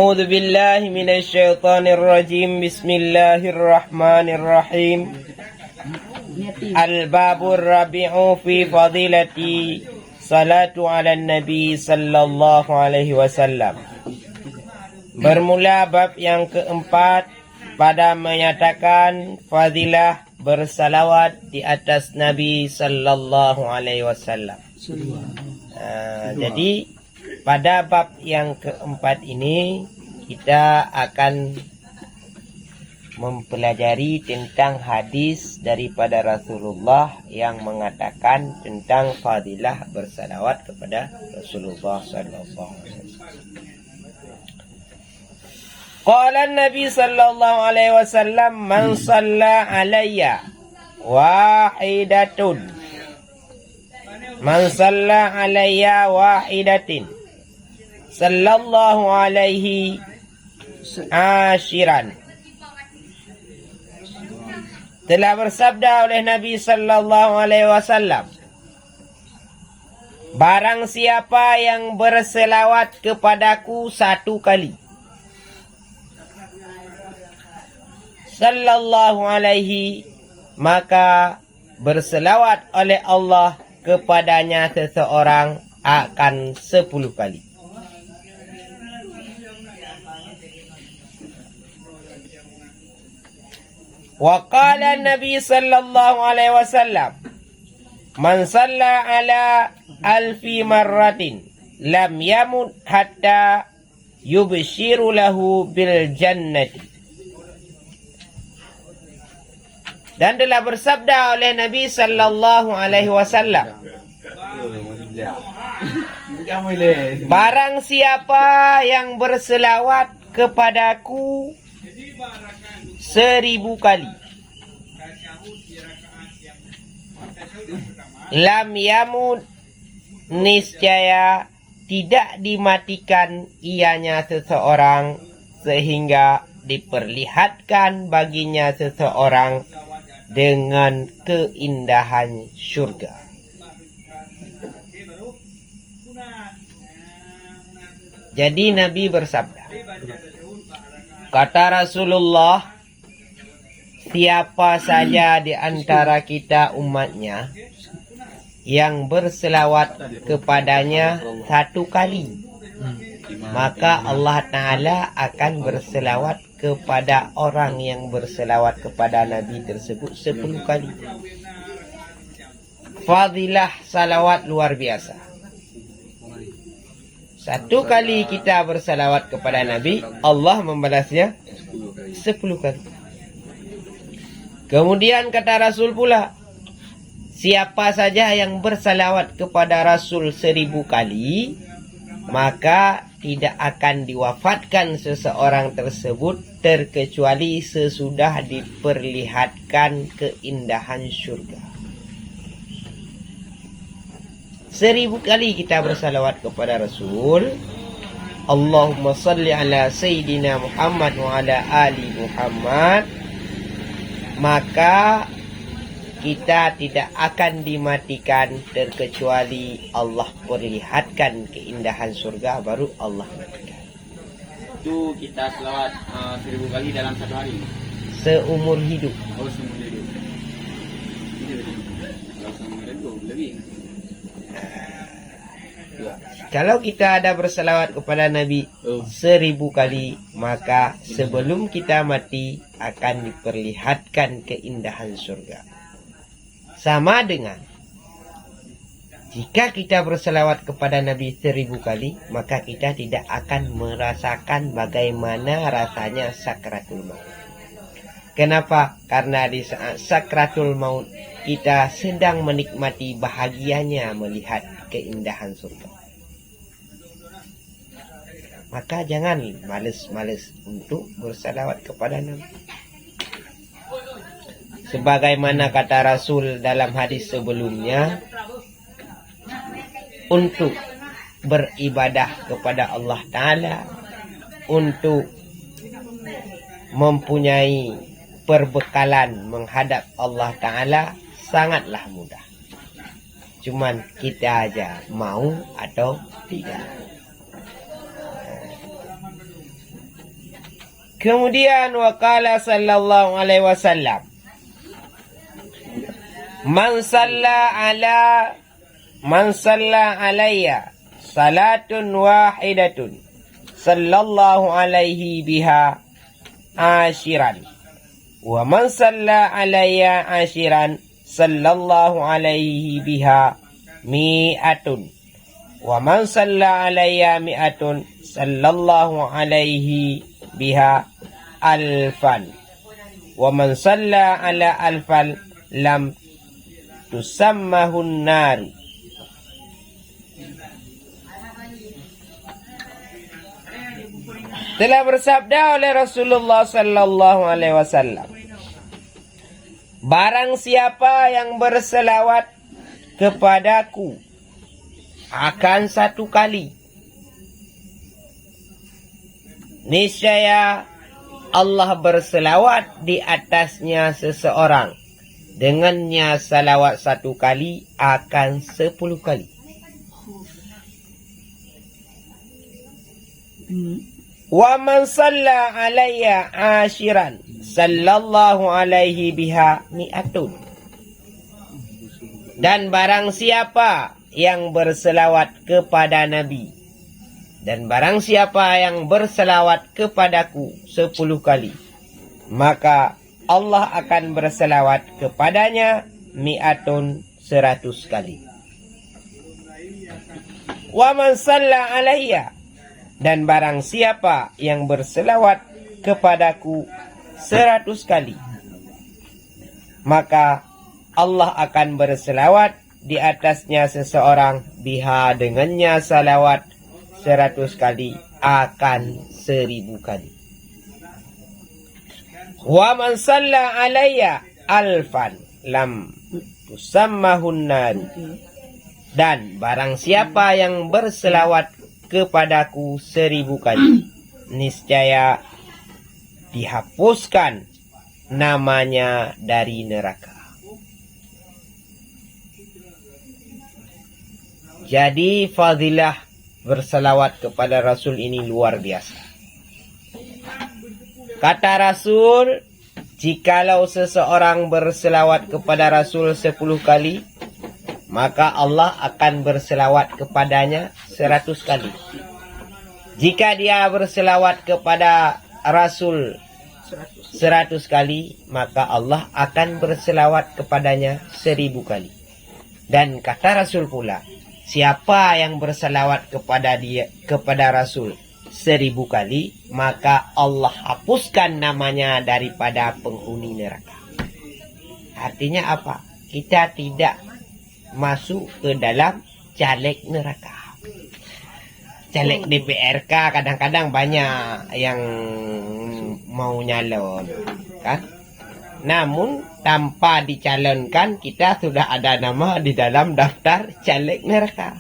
A'udzu billahi minasy syaithanir rajim. Bismillahirrahmanirrahim. Al-babur rabi'u fi fadilati salatu ala nabi sallallahu alaihi wasallam. Bermula bab yang keempat pada menyatakan fadilah bersalawat di atas Nabi sallallahu alaihi wasallam. Jadi pada bab yang keempat ini kita akan mempelajari tentang hadis daripada Rasulullah yang mengatakan tentang fadilah bersalawat kepada Rasulullah sallallahu alaihi wasallam. Qala Nabi sallallahu alaihi wasallam, man shalla alayya wahidatun, man shalla alayya wahidatin sallallahu alaihi ashiran. Telah bersabda oleh Nabi sallallahu alaihi wasallam, barang siapa yang berselawat kepadaku satu kali, sallallahu alaihi, maka berselawat oleh Allah kepadanya seseorang akan 10 kali. Wa qala Nabi sallallahu alaihi wasallam, man shalla ala alfi marratin lam yamut hatta yubshiru lahu bil jannati. Dan telah bersabda oleh Nabi sallallahu alaihi wasallam, barang siapa yang berselawat kepadaku 1000 kali, lam yamut, niscaya tidak dimatikan ianya seseorang sehingga diperlihatkan baginya seseorang dengan keindahan syurga. Jadi Nabi bersabda, kata Rasulullah, siapa saja di antara kita umatnya yang berselawat kepadanya 1 kali, maka Allah Ta'ala akan berselawat kepada orang yang berselawat kepada Nabi tersebut 10 kali. Fadilah salawat luar biasa. 1 kali kita bersalawat kepada Nabi, Allah membalasnya 10 kali. Kemudian kata Rasul pula, siapa saja yang bersalawat kepada Rasul 1000 kali, maka tidak akan diwafatkan seseorang tersebut terkecuali sesudah diperlihatkan keindahan syurga. 1000 kali kita bersalawat kepada Rasul. Allahumma salli ala Sayyidina Muhammad wa ala ali Muhammad, maka kita tidak akan dimatikan terkecuali Allah perlihatkan keindahan surga, baru Allah matikan. Itu kita selawat 1000 kali dalam 1 hari, seumur hidup. Oh, seumur hidup. Kalau seumur hidup lebih. Kalau kita ada bersalawat kepada Nabi 1000 kali, maka sebelum kita mati akan diperlihatkan keindahan surga. Sama dengan jika kita berselawat kepada Nabi 1000 kali, maka kita tidak akan merasakan bagaimana rasanya sakratul maut. Kenapa? Karena di saat sakratul maut kita sedang menikmati bahagianya melihat keindahan surga. Maka jangan males-males untuk bersalawat kepada Nabi. Sebagaimana kata Rasul dalam hadis sebelumnya, untuk beribadah kepada Allah Ta'ala, untuk mempunyai perbekalan menghadap Allah Ta'ala sangatlah mudah. Cuman kita aja mau atau tidak. Kemudian waqala sallallahu alaihi wasallam, man salla alayya salatun wahidatun sallallahu alaihi biha ashiran wa man salla alayya ashiran sallallahu alaihi biha mi'atun wa man salla alayya mi'atun sallallahu alaihi biha alfan wa man salla ala alfan lam tusammahun nar. Telah bersabda oleh Rasulullah sallallahu alaihi wasallam, barang siapa yang berselawat kepadaku akan satu kali, niscaya Allah berselawat di atasnya seseorang, dengannya salawat satu kali akan 10 kali. Wa man salla alayya ashiran sallallahu alaihi biha mi'atun. Dan barang siapa yang berselawat kepada Nabi, dan barang siapa yang berselawat kepadaku 10 kali, maka Allah akan berselawat kepadanya mi'atun 100 kali. Wa man salla alayya, dan barang siapa yang berselawat kepadaku 100 kali, maka Allah akan berselawat di atasnya seseorang biha, dengannya salawat 100 kali akan 1000 kali. Wa man salla alayya alfan lam tusammahun nar. Dan barang siapa yang berselawat kepadaku 1000 kali, niscaya dihapuskan namanya dari neraka. Jadi fadilah berselawat kepada Rasul ini luar biasa. Kata Rasul, jikalau seseorang berselawat kepada Rasul 10 kali, maka Allah akan berselawat kepadanya 100 kali. Jika dia berselawat kepada Rasul 100 kali, maka Allah akan berselawat kepadanya 1000 kali. Dan kata Rasul pula, siapa yang berselawat kepada Rasul 1000 kali, maka Allah hapuskan namanya daripada penghuni neraka. Artinya apa? Kita tidak masuk ke dalam caleg neraka. Caleg DPRK kadang-kadang banyak yang mau nyalon, kan? Namun tanpa dicalonkan, kita sudah ada nama di dalam daftar caleg neraka.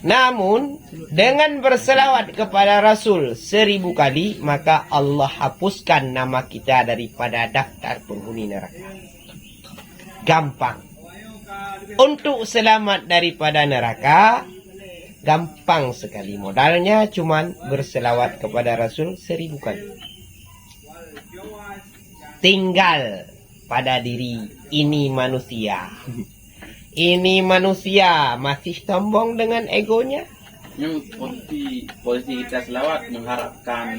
Namun dengan berselawat kepada Rasul 1000 kali, maka Allah hapuskan nama kita daripada daftar penghuni neraka. Gampang. Untuk selamat daripada neraka, gampang sekali. Modalnya cuman berselawat kepada Rasul 1000 kali. Tinggal pada diri ini manusia. Ini manusia masih sombong dengan egonya. Posisi kita selawat mengharapkan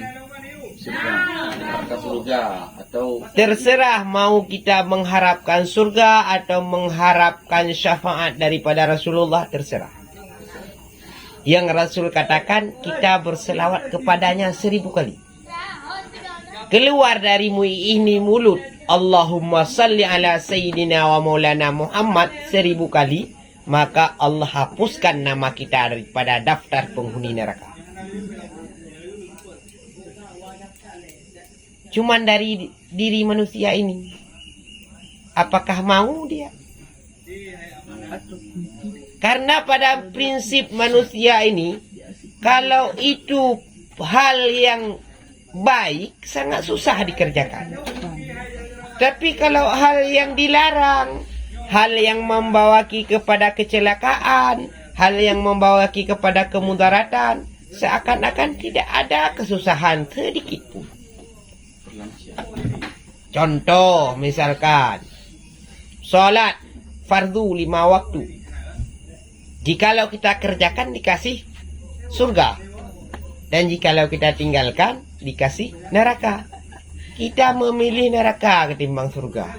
surga atau terserah mau kita mengharapkan surga atau mengharapkan syafaat daripada Rasulullah, terserah. Yang Rasul katakan kita berselawat kepadanya 1000 kali. Keluar dari ini mulut Allahumma salli ala sayyidina wa maulana Muhammad 1000 kali, maka Allah hapuskan nama kita daripada daftar penghuni neraka. Cuman dari diri manusia ini, apakah mau dia? Karena pada prinsip manusia ini, kalau itu hal yang baik, sangat susah dikerjakan. Tapi kalau hal yang dilarang, hal yang membawa kepada kecelakaan, hal yang membawa kepada kemudaratan, seakan-akan tidak ada kesusahan sedikit pun. Contoh misalkan solat fardu 5 waktu. Jikalau kita kerjakan dikasih surga, dan jikalau kita tinggalkan dikasih neraka. Kita memilih neraka ketimbang surga.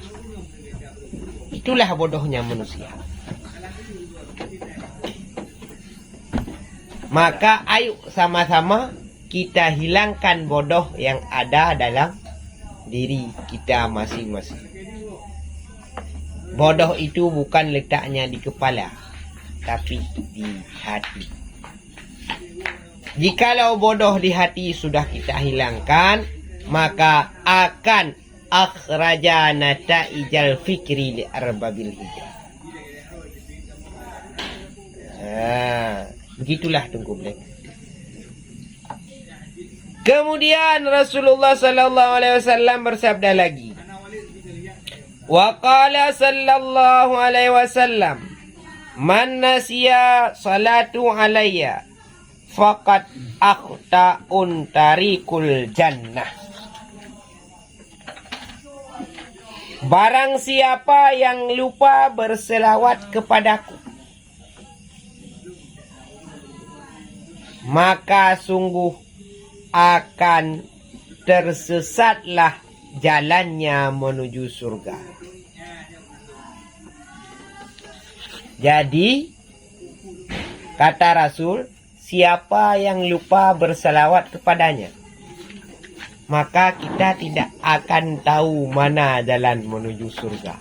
Itulah bodohnya manusia. Maka ayo sama-sama kita hilangkan bodoh yang ada dalam diri kita masing-masing. Bodoh itu bukan letaknya di kepala, tapi di hati. Jikalau bodoh di hati sudah kita hilangkan, maka akan akhraja nata'ijal fikri li arbabil hijrah. Begitulah Tunku Black. Kemudian Rasulullah sallallahu alaihi wasallam bersabda lagi. Wa qala sallallahu alaihi wasallam, man nasiya salatu alayya faqad akhta'un tariqul jannah. Barang siapa yang lupa berselawat kepadaku, maka sungguh akan tersesatlah jalannya menuju surga. Jadi, kata Rasul, siapa yang lupa berselawat kepadanya, maka kita tidak akan tahu mana jalan menuju surga.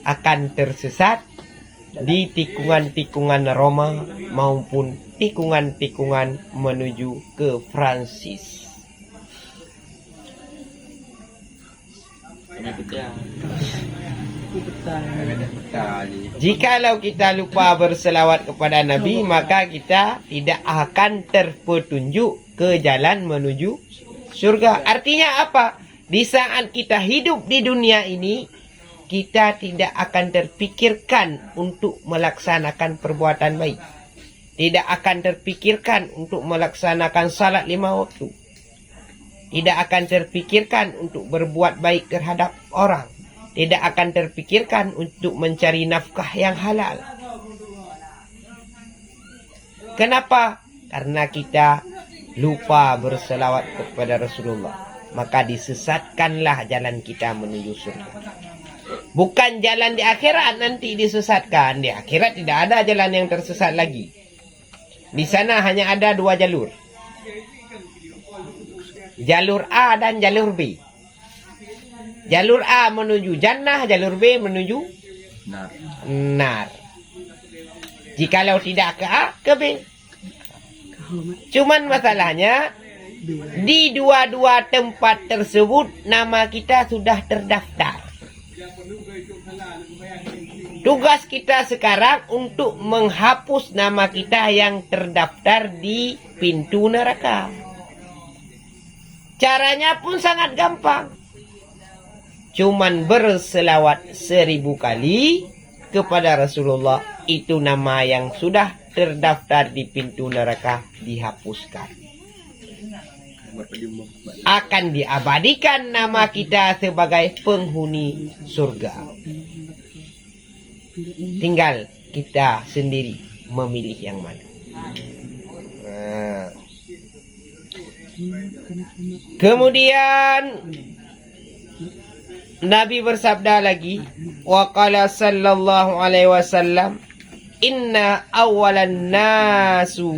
Akan tersesat di tikungan-tikungan Roma maupun tikungan-tikungan menuju ke Prancis. Jikalau kita lupa berselawat kepada Nabi, maka kita tidak akan terpetunjuk ke jalan menuju surga. Artinya apa? Di saat kita hidup di dunia ini, kita tidak akan terpikirkan untuk melaksanakan perbuatan baik. Tidak akan terpikirkan untuk melaksanakan salat 5 waktu. Tidak akan terpikirkan untuk berbuat baik terhadap orang. Tidak akan terpikirkan untuk mencari nafkah yang halal. Kenapa? Karena kita lupa berselawat kepada Rasulullah. Maka disesatkanlah jalan kita menuju surga. Bukan jalan di akhirat nanti disesatkan. Di akhirat tidak ada jalan yang tersesat lagi. Di sana hanya ada 2 jalur. Jalur A dan jalur B. Jalur A menuju jannah, jalur B menuju nar. Jikalau tidak ke A, ke B. Cuman masalahnya, di dua-dua tempat tersebut nama kita sudah terdaftar. Tugas kita sekarang untuk menghapus nama kita yang terdaftar di pintu neraka. Caranya pun sangat gampang. Cuman berselawat 1000 kali kepada Rasulullah, itu nama yang sudah terdaftar di pintu neraka dihapuskan. Akan diabadikan nama kita sebagai penghuni surga. Tinggal kita sendiri memilih yang mana. Kemudian Nabi bersabda lagi, wa qala sallallahu alaihi wasallam, inna awalan nasu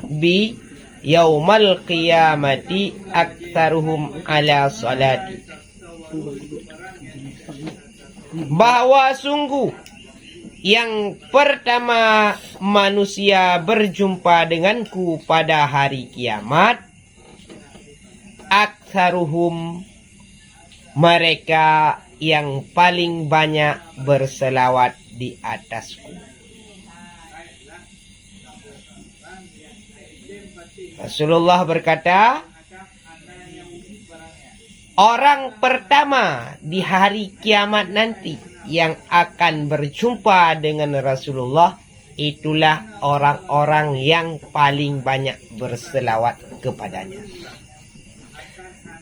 bi yaumal qiyamati aktsaruhum ala salati. Bahwa sungguh yang pertama manusia berjumpa denganku pada hari kiamat, aktsaruhum, mereka yang paling banyak berselawat di atasku. Rasulullah berkata, orang pertama di hari kiamat nanti yang akan berjumpa dengan Rasulullah itulah orang-orang yang paling banyak berselawat kepadanya.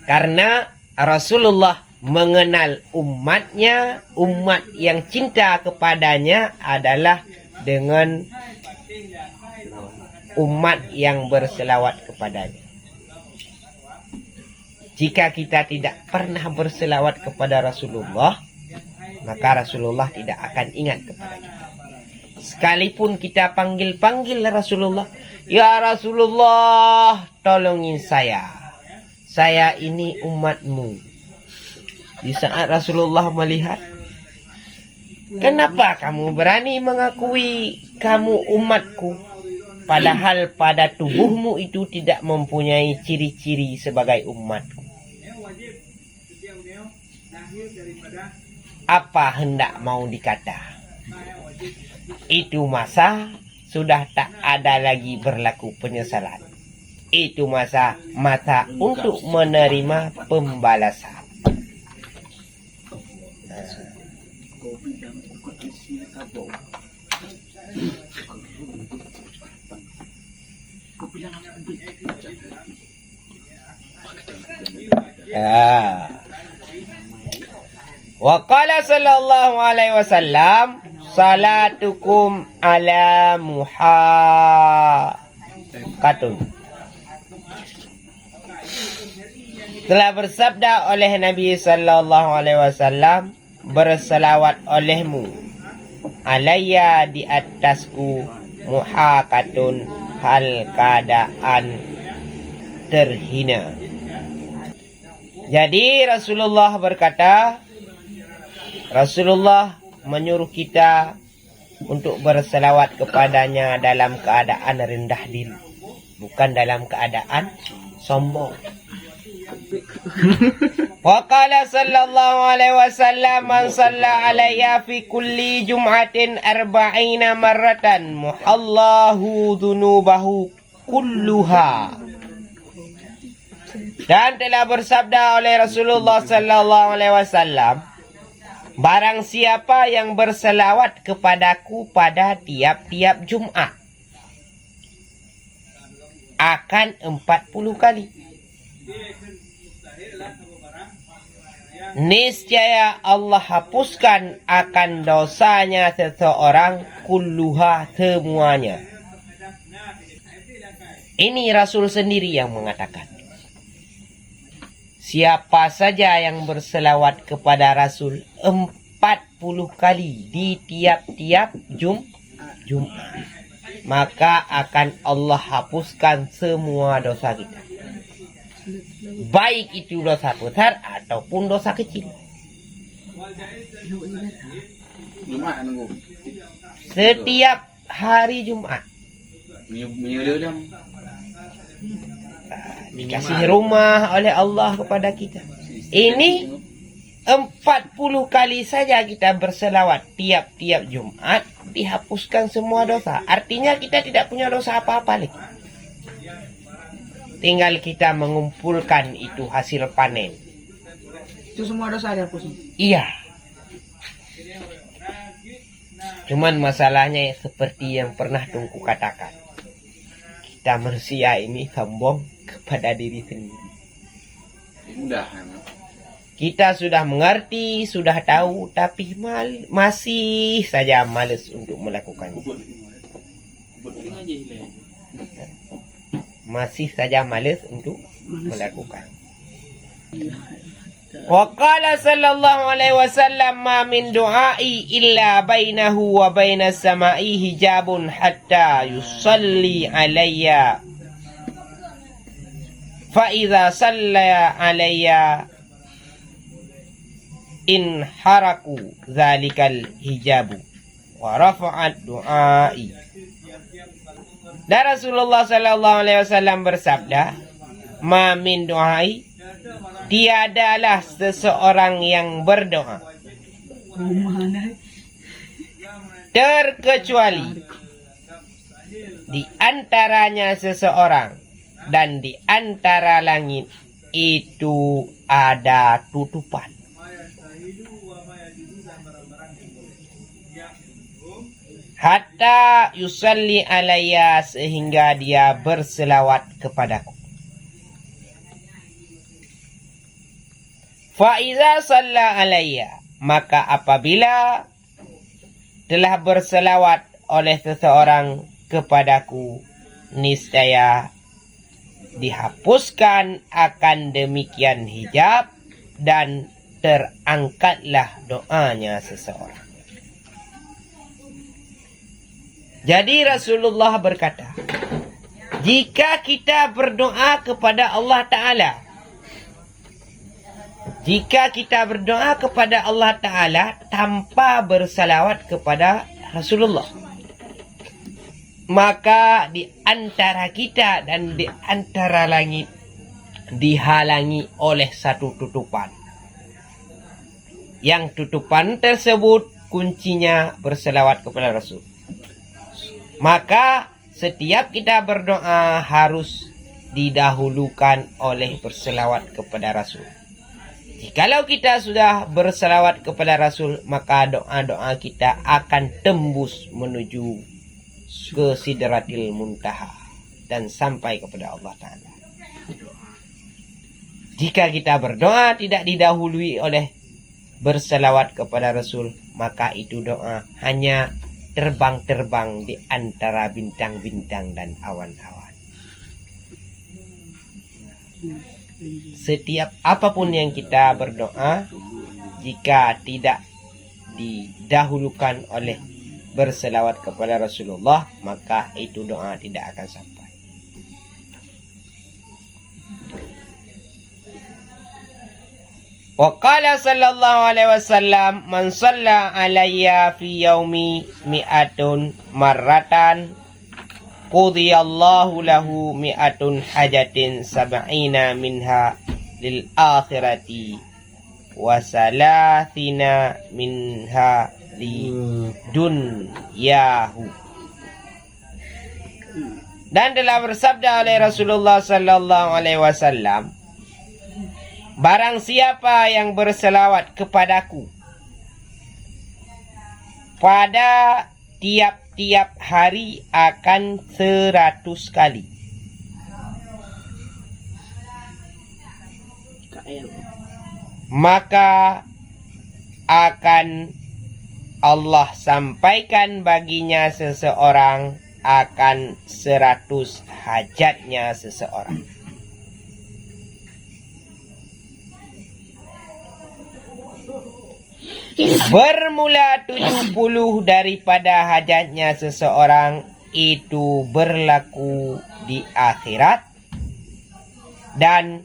Karena Rasulullah mengenal umatnya, umat yang cinta kepadanya adalah dengan umat yang berselawat kepadanya. Jika kita tidak pernah berselawat kepada Rasulullah, maka Rasulullah tidak akan ingat kepada kita. Sekalipun kita panggil-panggil Rasulullah, ya Rasulullah, tolongin saya. Saya ini umatmu. Di saat Rasulullah melihat, kenapa kamu berani mengakui kamu umatku? Padahal pada tubuhmu itu tidak mempunyai ciri-ciri sebagai umatku. Apa hendak mau dikata? Itu masa sudah tak ada lagi berlaku penyesalan. Itu masa untuk menerima pembalasan. Wa qala sallallahu alaihi wasallam, salatukum ala muhaqqatun. Telah bersabda oleh Nabi sallallahu alaihi wasallam, berselawat olehmu alayya di atasku muhaqqatun, hal keadaan terhina. Jadi Rasulullah berkata, Rasulullah menyuruh kita untuk berselawat kepadanya dalam keadaan rendah diri, bukan dalam keadaan sombong. Wa qala sallallahu alaihi wasallam, man shalla alayya fi kulli jum'atin 40 marratan muhallahu dhunubahu kulluha. Dan telah bersabda oleh Rasulullah sallallahu alaihi wasallam, barang siapa yang berselawat kepadaku pada tiap-tiap Jumat akan 40 kali, niscaya Allah hapuskan akan dosanya seseorang kulluha, semuanya. Ini Rasul sendiri yang mengatakan. Siapa saja yang berselawat kepada Rasul 40 kali di tiap-tiap Jumat, maka akan Allah hapuskan semua dosa kita. Baik itu dosa besar ataupun dosa kecil. Setiap hari Jumat. Dikasih rumah oleh Allah kepada kita. Ini 40 kali saja kita berselawat tiap-tiap Jumat, dihapuskan semua dosa. Artinya kita tidak punya dosa apa-apa lagi. Tinggal kita mengumpulkan itu hasil panen. Itu semua dosa dihapus. Iya. Cuman masalahnya seperti yang pernah Tungku katakan. Kita manusia ini sombong kepada diri sendiri. Kita sudah mengerti, sudah tahu, tapi masih saja malas untuk melakukannya. Masih saja malas untuk melakukan. Wa qala sallallahu alaihi wasallam, ma min du'ai illa bainahu wa bainas sama'i hijabun hatta yusalli alayya fa idza salla alayya in haraku zalikal hijabu wa rafa'at du'ai. Dan Rasulullah sallallahu alaihi wasallam bersabda, ma min du'ai, tiadalah seseorang yang berdoa terkecuali di antaranya seseorang dan di antara langit itu ada tutupan. hatta yusalli alayya, sehingga dia berselawat kepadaku. Fa iza shalla alayya, maka apabila telah berselawat oleh seseorang kepadaku, niscaya dihapuskan akan demikian hijab dan terangkatlah doanya seseorang. Jadi Rasulullah berkata, jika kita berdoa kepada Allah Ta'ala, jika kita berdoa kepada Allah Ta'ala tanpa bersalawat kepada Rasulullah, maka di antara kita dan di antara langit dihalangi oleh satu tutupan. Yang tutupan tersebut kuncinya berselawat kepada Rasul. Maka setiap kita berdoa harus didahulukan oleh berselawat kepada Rasul. Jikalau kita sudah berselawat kepada Rasul, maka doa-doa kita akan tembus menuju ke Sidratil Muntaha dan sampai kepada Allah Ta'ala. Jika kita berdoa tidak didahului oleh berselawat kepada Rasul, maka itu doa hanya terbang-terbang di antara bintang-bintang dan awan-awan. Setiap apapun yang kita berdoa, jika tidak didahulukan oleh berselawat kepada Rasulullah, maka itu doa tidak akan sampai. Wa qala sallallahu alaihi wasallam, man shalla alayya fi yaumi mi'atun marratan qudiyallahu lahu mi'atun hajatin sab'ina minha lil akhirati wa salathina minha li dunyahu. Dan telah bersabda oleh Rasulullah sallallahu alaihi wasallam, barang siapa yang berselawat kepadaku pada tiap-tiap hari akan 100 kali, maka akan Allah sampaikan baginya seseorang akan 100 hajatnya seseorang. Bermula 70 daripada hajatnya seseorang itu berlaku di akhirat, dan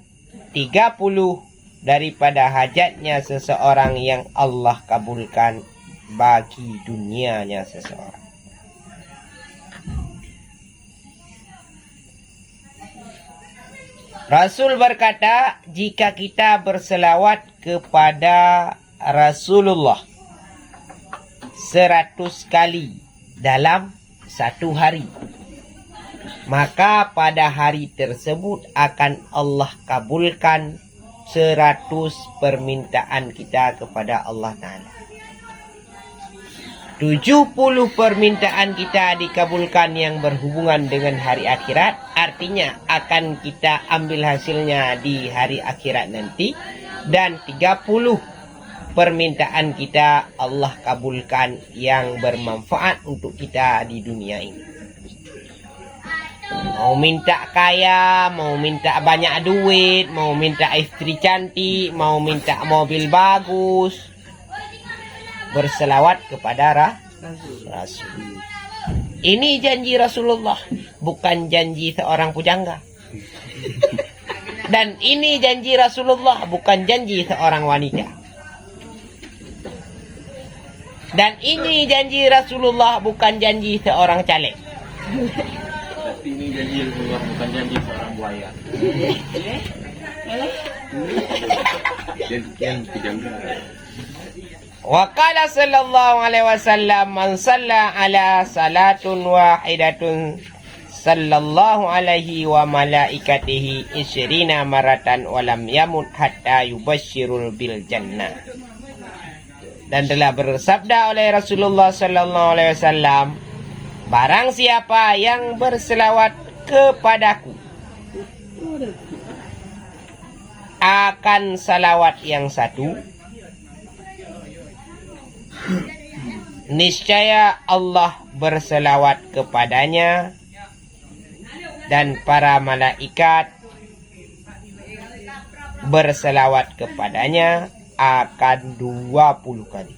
30 daripada hajatnya seseorang yang Allah kabulkan bagi dunianya seseorang. Rasul berkata, jika kita berselawat kepada Rasulullah 100 kali dalam satu hari, maka pada hari tersebut akan Allah kabulkan 100 permintaan kita kepada Allah Ta'ala. 70 permintaan kita dikabulkan yang berhubungan dengan hari akhirat, artinya akan kita ambil hasilnya di hari akhirat nanti, dan 30 permintaan kita Allah kabulkan yang bermanfaat untuk kita di dunia ini. Mau minta kaya, mau minta banyak duit, mau minta istri cantik, mau minta mobil bagus, berselawat kepada Rasul. Ini janji Rasulullah, bukan janji seorang pujangga. Dan ini janji Rasulullah, bukan janji seorang wanita. Dan ini janji Rasulullah, bukan janji seorang caleg. Tapi ini janji Rasulullah, bukan janji seorang buaya. Yang pujangga. Wa qala sallallahu alaihi wasallam, man shalla ala salatun wahidatun sallallahu alaihi wa malaikatihi 20 maratan wa lam yamut hatta yubashshirul bil jannah. Dan telah bersabda oleh Rasulullah sallallahu alaihi wasallam, barang siapa yang berselawat kepadaku akan salawat yang satu, niscaya Allah berselawat kepadanya dan para malaikat berselawat kepadanya akan 20 kali.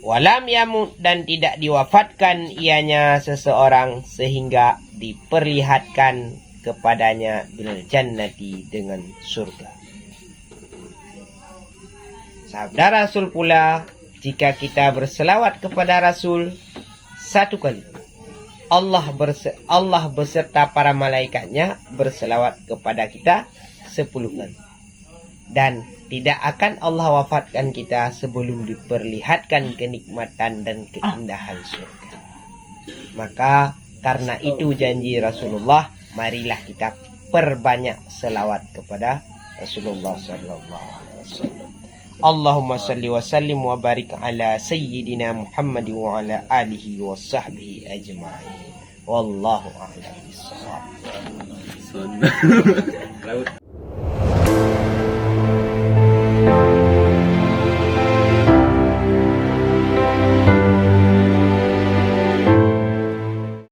Walam yamut, dan tidak diwafatkan ianya seseorang sehingga diperlihatkan kepadanya bil jannati, dengan surga. Sabda Rasul pula, jika kita berselawat kepada Rasul 1 kali, Allah beserta para malaikatnya berselawat kepada kita 10 kali. Dan tidak akan Allah wafatkan kita sebelum diperlihatkan kenikmatan dan keindahan surga. Maka karena itu janji Rasulullah, marilah kita perbanyak selawat kepada Rasulullah sallallahu alaihi wasallam. Allahumma salli wa sallim wa barik ala sayyidina Muhammad wa ala alihi wa sahbihi ajma'in. Wallahu a'lam bissawab.